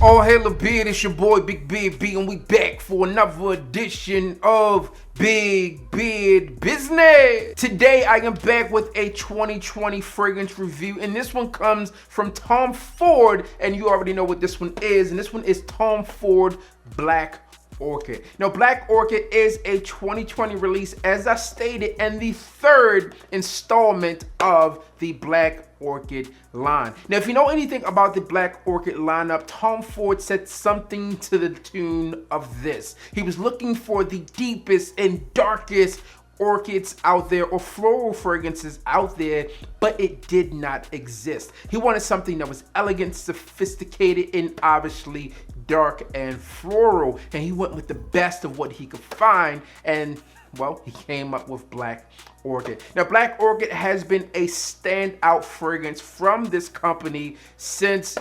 Oh, hey, Beard, it's your boy Big Beard B, and we back for another edition of Big Beard Business. Today, I am back with a 2020 fragrance review, and this one comes from Tom Ford, and you already know what this one is, and this one is Tom Ford Black Orchid. Now, Black Orchid is a 2020 release, as I stated, and the third installment of the Black Orchid line. Now, if you know anything about the Black Orchid lineup, Tom Ford said something to the tune of this. He was looking for the deepest and darkest orchids out there, or floral fragrances out there, but it did not exist. He wanted something that was elegant, sophisticated, and obviously dark and floral, and he went with the best of what he could find, and well, he came up with Black Orchid. Now, Black Orchid has been a standout fragrance from this company since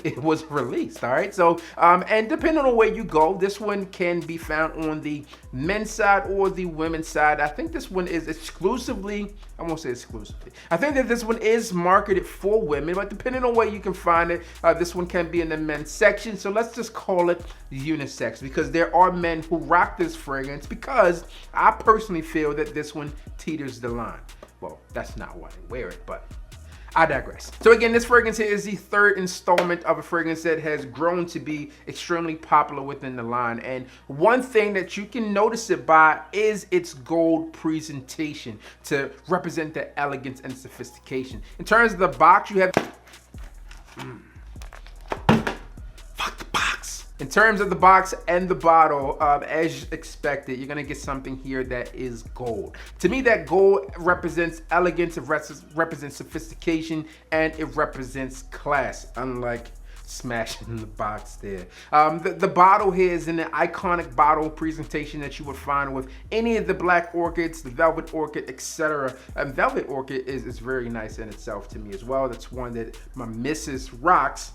it was released, all right? So, and depending on where you go, this one can be found on the men's side or the women's side. I think this one is exclusively, I won't say exclusively, I think that this one is marketed for women, but depending on where you can find it, this one can be in the men's section. So let's just call it unisex, because there are men who rock this fragrance, because I personally feel that this one teeters the line. Well, that's not why I wear it, but I digress. So again, this fragrance here is the third installment of a fragrance that has grown to be extremely popular within the line. And one thing that you can notice it by is its gold presentation to represent the elegance and sophistication. In terms of the box, you have In terms of the box and the bottle, as expected, you're gonna get something here that is gold. To me, that gold represents elegance, it represents sophistication, and it represents class, unlike smashing the box there. The bottle here is in an iconic bottle presentation that you would find with any of the Black Orchids, the Velvet Orchid, etc. Velvet Orchid is very nice in itself to me as well. That's one that my missus rocks,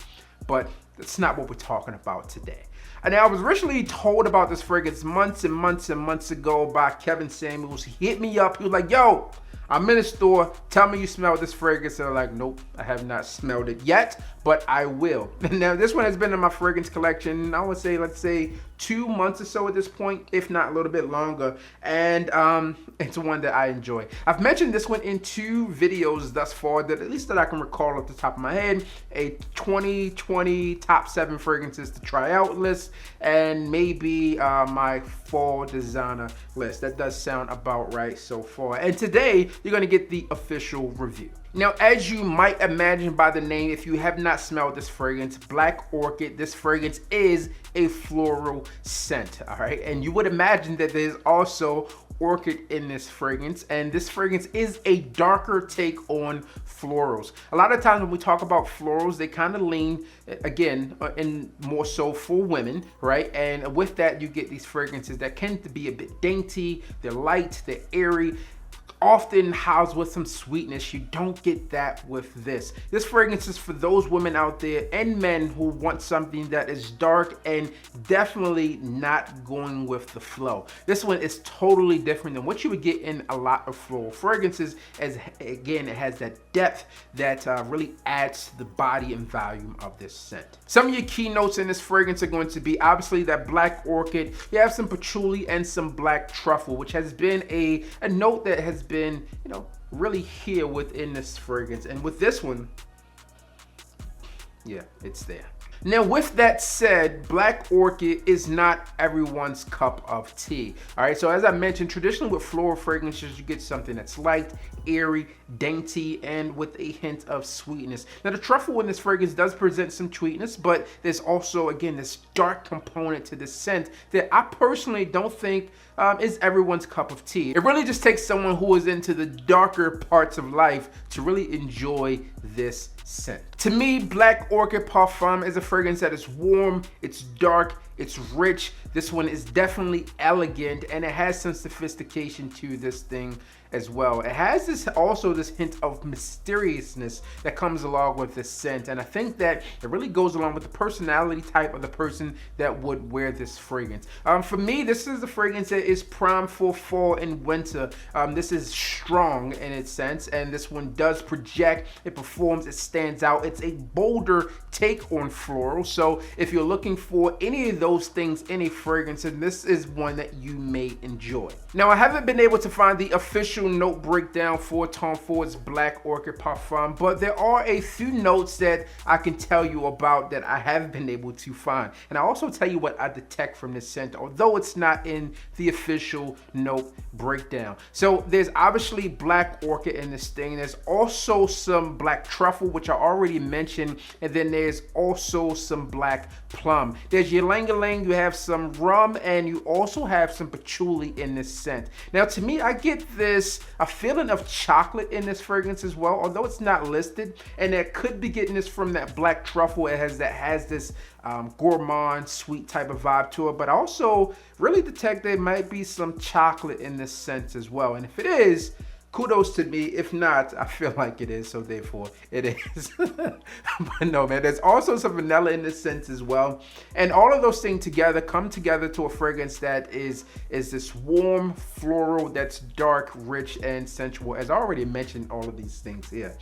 but that's not what we're talking about today. And I was originally told about this fragrance months and months and months ago by Kevin Samuels. He hit me up. He was like, yo, I'm in the store. Tell me you smell this fragrance. And I'm like, nope, I have not smelled it yet, but I will. Now, this one has been in my fragrance collection, I would say, let's say 2 months or so at this point, if not a little bit longer. And it's one that I enjoy. I've mentioned this one in 2 videos thus far, that at least that I can recall off the top of my head. A 2020 top 7 fragrances to try out list, and maybe my fall designer list. That does sound about right so far. And today, you're gonna get the official review. Now, as you might imagine by the name, if you have not smelled this fragrance, Black Orchid, this fragrance is a floral scent, all right? And you would imagine that there's also orchid in this fragrance, and this fragrance is a darker take on florals. A lot of times when we talk about florals, they kind of lean, again, in more so for women, right? And with that, you get these fragrances that tend to be a bit dainty, they're light, they're airy, often housed with some sweetness. You don't get that with this. This fragrance is for those women out there and men who want something that is dark and definitely not going with the flow. This one is totally different than what you would get in a lot of floral fragrances, as again, it has that depth that really adds to the body and volume of this scent. Some of your key notes in this fragrance are going to be obviously that Black Orchid. You have some patchouli and some black truffle, which has been a note that has been, you know, really here within this fragrance. And with this one, yeah, it's there. Now, with that said, Black Orchid is not everyone's cup of tea. All right, so as I mentioned, traditionally with floral fragrances, you get something that's light, airy, dainty, and with a hint of sweetness. Now, the truffle in this fragrance does present some sweetness, but there's also, again, this dark component to this scent that I personally don't think is everyone's cup of tea. It really just takes someone who is into the darker parts of life to really enjoy this scent. To me, Black Orchid Parfum is a fragrance that is warm, it's dark, It's rich. This one is definitely elegant, and it has some sophistication to this thing as well. It has this hint of mysteriousness that comes along with this scent, and I think that it really goes along with the personality type of the person that would wear this fragrance. For me, this is a fragrance that is prime for fall and winter. This is strong in its sense, and this one does project, it performs, it stands out. It's a bolder take on floral, so if you're looking for any of those things in a fragrance, and this is one that you may enjoy. Now, I haven't been able to find the official note breakdown for Tom Ford's Black Orchid Parfum, but there are a few notes that I can tell you about that I have been able to find. And I'll also tell you what I detect from this scent, although it's not in the official note breakdown. So there's obviously Black Orchid in this thing. There's also some Black Truffle, which I already mentioned, and then there's also some Black Plum. There's ylang-ylang, you have some rum, and you also have some patchouli in this scent. Now, to me, I get a feeling of chocolate in this fragrance as well, although it's not listed, and that could be getting this from that Black Truffle. It has this gourmand, sweet type of vibe to it, but also really detect there might be some chocolate in this scent as well. And if it is, kudos to me. If not, I feel like it is, so therefore it is. But no, man, there's also some vanilla in this scent as well. And all of those things together come together to a fragrance that is this warm floral that's dark, rich, and sensual. As I already mentioned, all of these things here.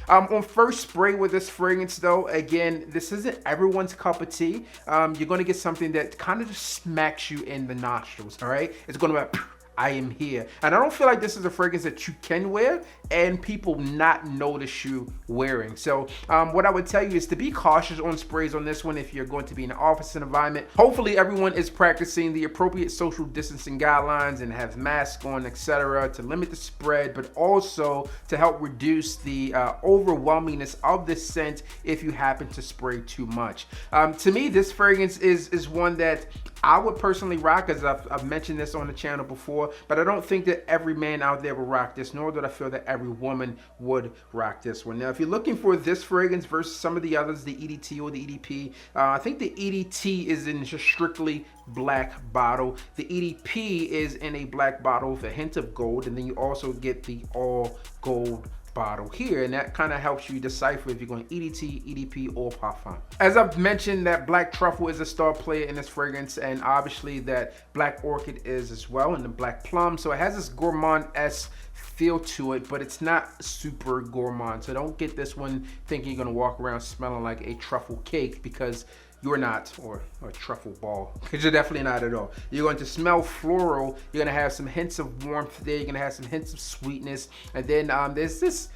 On first spray with this fragrance though, again, this isn't everyone's cup of tea. You're gonna get something that kind of just smacks you in the nostrils, all right? It's gonna be I am here. And I don't feel like this is a fragrance that you can wear and people not notice you wearing. So what I would tell you is to be cautious on sprays on this one if you're going to be in an office environment. Hopefully everyone is practicing the appropriate social distancing guidelines and have masks on, etc., to limit the spread, but also to help reduce the overwhelmingness of this scent if you happen to spray too much. To me, this fragrance is one that I would personally rock, as I've mentioned this on the channel before, but I don't think that every man out there will rock this, nor do I feel that every woman would rock this one. Now, if you're looking for this fragrance versus some of the others, the EDT or the EDP, I think the EDT is in just strictly black bottle. The EDP is in a black bottle with a hint of gold, and then you also get the all gold bottle here, and that kind of helps you decipher if you're going EDT, EDP, or Parfum. As I've mentioned, that Black Truffle is a star player in this fragrance, and obviously that Black Orchid is as well, and the Black Plum. So it has this gourmand-esque feel to it, but it's not super gourmand. So don't get this one thinking you're going to walk around smelling like a truffle cake, because you're not, or a truffle ball, because you're definitely not at all. You're going to smell floral. You're going to have some hints of warmth there. You're going to have some hints of sweetness. And then there's this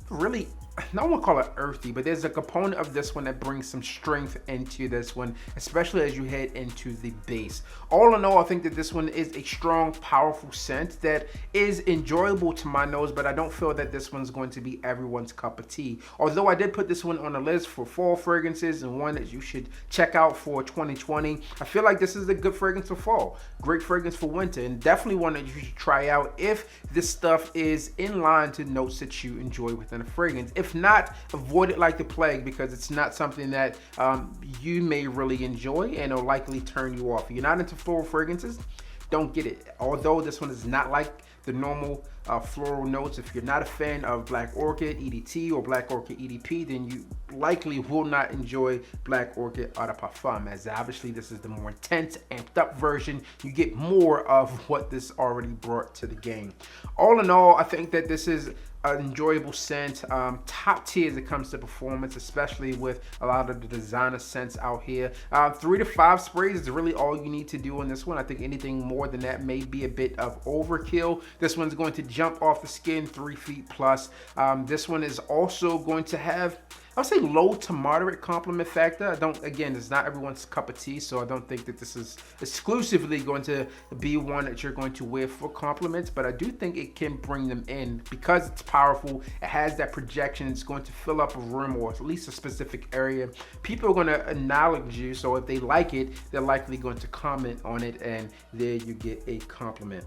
really, I don't want to call it earthy, but there's a component of this one that brings some strength into this one, especially as you head into the base. All in all, I think that this one is a strong, powerful scent that is enjoyable to my nose, but I don't feel that this one's going to be everyone's cup of tea. Although I did put this one on the list for fall fragrances and one that you should check out for 2020. I feel like this is a good fragrance for fall, great fragrance for winter, and definitely one that you should try out if this stuff is in line to notes that you enjoy within a fragrance. If not, avoid it like the plague, because it's not something that you may really enjoy and it'll likely turn you off. If you're not into floral fragrances, don't get it. Although this one is not like the normal floral notes. If you're not a fan of Black Orchid EDT or Black Orchid EDP, then you likely will not enjoy Black Orchid Eau de Parfum, as obviously this is the more intense, amped up version. You get more of what this already brought to the game. All in all, I think that this is an enjoyable scent, top tier as it comes to performance, especially with a lot of the designer scents out here. 3 to 5 sprays is really all you need to do on this one. I think anything more than that may be a bit of overkill. This one's going to jump off the skin 3 feet plus. This one is also going to have, I would say, low to moderate compliment factor. Again, it's not everyone's cup of tea, so I don't think that this is exclusively going to be one that you're going to wear for compliments, but I do think it can bring them in because it's powerful. It has that projection. It's going to fill up a room or at least a specific area. People are going to acknowledge you, so if they like it, they're likely going to comment on it, and there you get a compliment.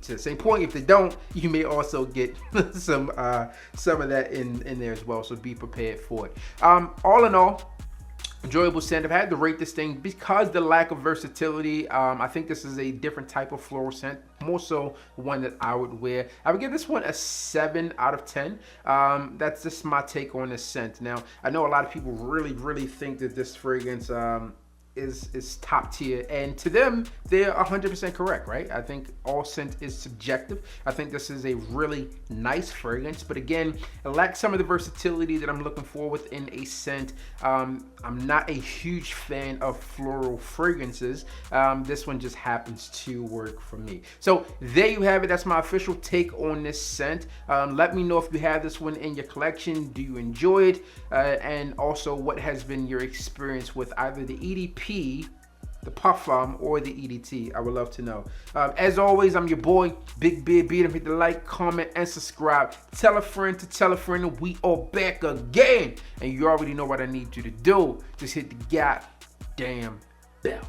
To the same point, if they don't, you may also get some of that in there as well, so be prepared for it. All in all, enjoyable scent. If I had to rate this thing, because the lack of versatility, I think this is a different type of floral scent, more so one that I would wear. I would give this one a 7 out of 10. That's just my take on this scent. Now, I know a lot of people really think that this fragrance is top tier, and to them they're 100% correct, right? I think all scent is subjective. I think this is a really nice fragrance, but again, it lacks some of the versatility that I'm looking for within a scent. I'm not a huge fan of floral fragrances. This one just happens to work for me. So there you have it. That's my official take on this scent. Let me know if you have this one in your collection. Do you enjoy it? And also, what has been your experience with either the EDP, the Parfum, or the EDT? I would love to know. As always, I'm your boy, Big Beard. Beat him. Hit the like, comment, and subscribe. Tell a friend to tell a friend that we are back again. And you already know what I need you to do. Just hit the goddamn bell.